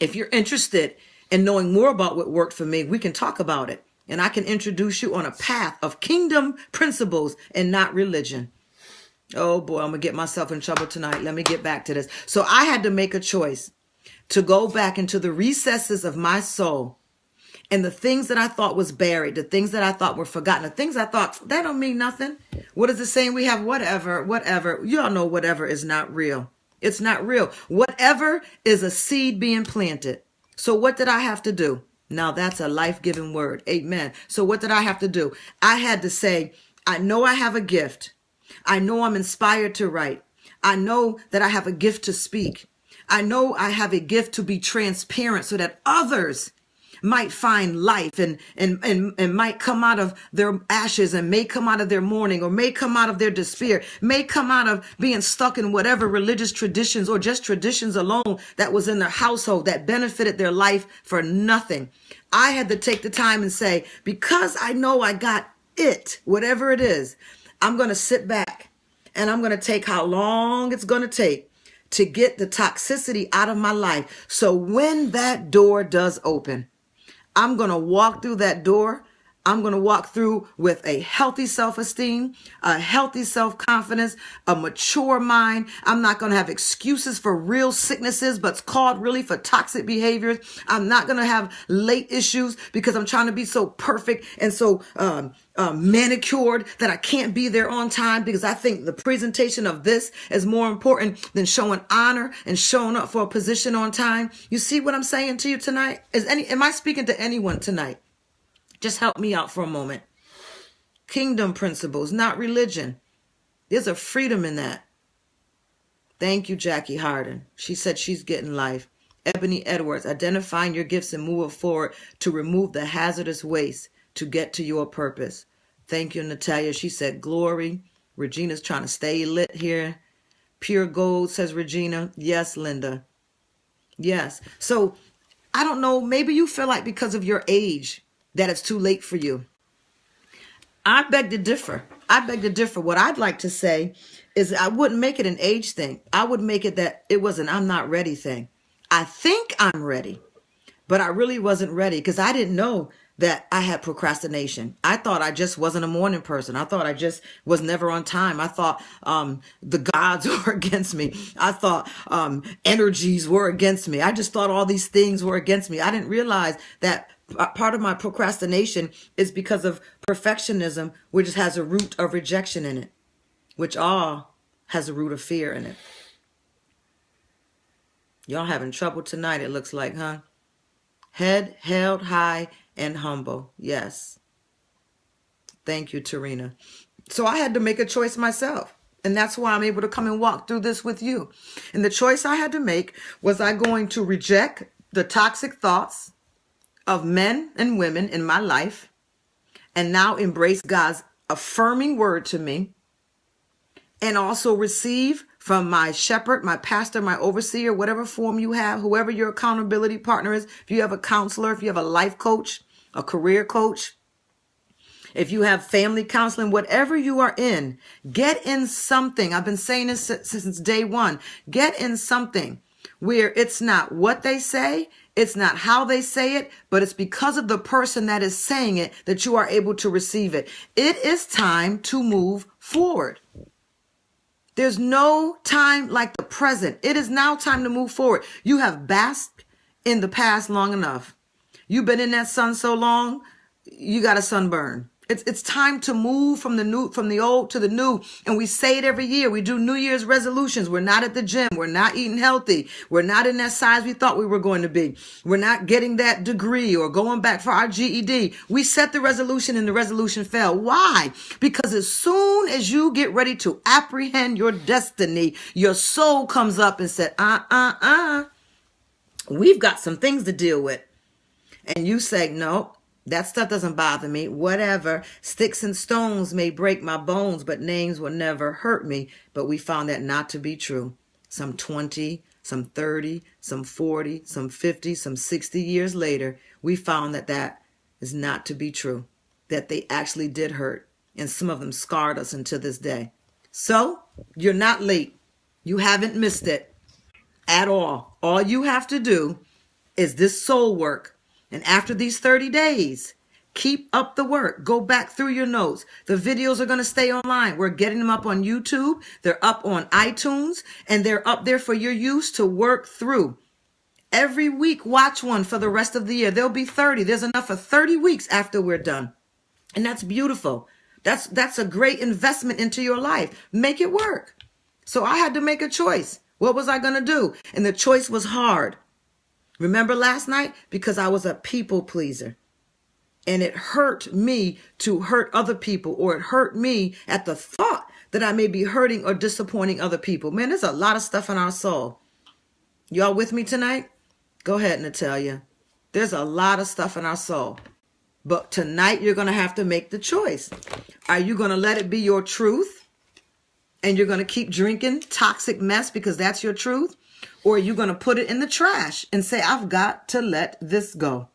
If you're interested in knowing more about what worked for me, we can talk about it. And I can introduce you on a path of kingdom principles and not religion. Oh boy, I'm going to get myself in trouble tonight. Let me get back to this. So I had to make a choice to go back into the recesses of my soul And the things that I thought was buried, the things that I thought were forgotten, the things I thought, that don't mean nothing. What is it saying? We have whatever. You all know whatever is not real. It's not real. Whatever is a seed being planted. So what did I have to do? Now that's a life-giving word. Amen. So what did I have to do? I had to say, I know I have a gift. I know I'm inspired to write. I know that I have a gift to speak. I know I have a gift to be transparent so that others might find life and might come out of their ashes and may come out of their mourning or may come out of their despair, may come out of being stuck in whatever religious traditions or just traditions alone that was in their household that benefited their life for nothing. I had to take the time and say, because I know I got it, whatever it is, I'm going to sit back and I'm going to take how long it's going to take to get the toxicity out of my life. So when that door does open, I'm going to walk through that door. I'm going to walk through with a healthy self-esteem, a healthy self-confidence, a mature mind. I'm not going to have excuses for real sicknesses, but it's called really for toxic behaviors. I'm not going to have late issues because I'm trying to be so perfect and so manicured that I can't be there on time because I think the presentation of this is more important than showing honor and showing up for a position on time. You see what I'm saying to you tonight? Am I speaking to anyone tonight? Just help me out for a moment. Kingdom principles, not religion. There's a freedom in that. Thank you, Jackie Harden. She said she's getting life. Ebony Edwards, identifying your gifts and move forward to remove the hazardous waste to get to your purpose. Thank you, Natalia. She said glory. Regina's trying to stay lit here. Pure gold, says Regina. Yes, Linda. Yes. So I don't know. Maybe you feel like because of your age that it's too late for you. I beg to differ. What I'd like to say is I wouldn't make it an age thing. I would make it that it was an I'm not ready thing. I think I'm ready, but I really wasn't ready because I didn't know that I had procrastination. I thought I just wasn't a morning person. I thought I just was never on time. I thought the gods were against me. I thought energies were against me. I just thought all these things were against me. I didn't realize that part of my procrastination is because of perfectionism, which has a root of rejection in it, which all has a root of fear in it. Y'all having trouble tonight, it looks like, huh? Head held high and humble. Yes. Thank you, Tarina. So I had to make a choice myself. And that's why I'm able to come and walk through this with you. And the choice I had to make was I going to reject the toxic thoughts of men and women in my life and now embrace God's affirming word to me and also receive from my shepherd, my pastor, my overseer, whatever form you have, whoever your accountability partner is. If you have a counselor, if you have a life coach, a career coach, if you have family counseling, whatever you are in, get in something. I've been saying this since day one. Get in something where it's not what they say, it's not how they say it, but it's because of the person that is saying it that you are able to receive it. It is time to move forward. There's no time like the present. It is now time to move forward. You have basked in the past long enough. You've been in that sun so long, you got a sunburn. It's time to move from the old to the new. And we say it every year. We do New Year's resolutions. We're not at the gym. We're not eating healthy. We're not in that size we thought we were going to be. We're not getting that degree or going back for our GED. We set the resolution and the resolution fell. Why? Because as soon as you get ready to apprehend your destiny, your soul comes up and said, we've got some things to deal with. And you say, no. That stuff doesn't bother me. Whatever. Sticks and stones may break my bones, but names will never hurt me. But we found that not to be true. Some 20, some 30, some 40, some 50, some 60 years later, we found that that is not to be true. That they actually did hurt. And some of them scarred us until this day. So, you're not late. You haven't missed it at all. All you have to do is this soul work. And after these 30 days, keep up the work. Go back through your notes. The videos are going to stay online. We're getting them up on YouTube. They're up on iTunes. And they're up there for your use to work through. Every week, watch one for the rest of the year. There'll be 30. There's enough for 30 weeks after we're done. And that's beautiful. That's a great investment into your life. Make it work. So I had to make a choice. What was I going to do? And the choice was hard. Remember last night? Because I was a people pleaser. And it hurt me to hurt other people, or it hurt me at the thought that I may be hurting or disappointing other people. Man, there's a lot of stuff in our soul. Y'all with me tonight? Go ahead, Natalia. There's a lot of stuff in our soul. But tonight you're going to have to make the choice. Are you going to let it be your truth? And you're going to keep drinking toxic mess because that's your truth? Or are you going to put it in the trash and say, I've got to let this go?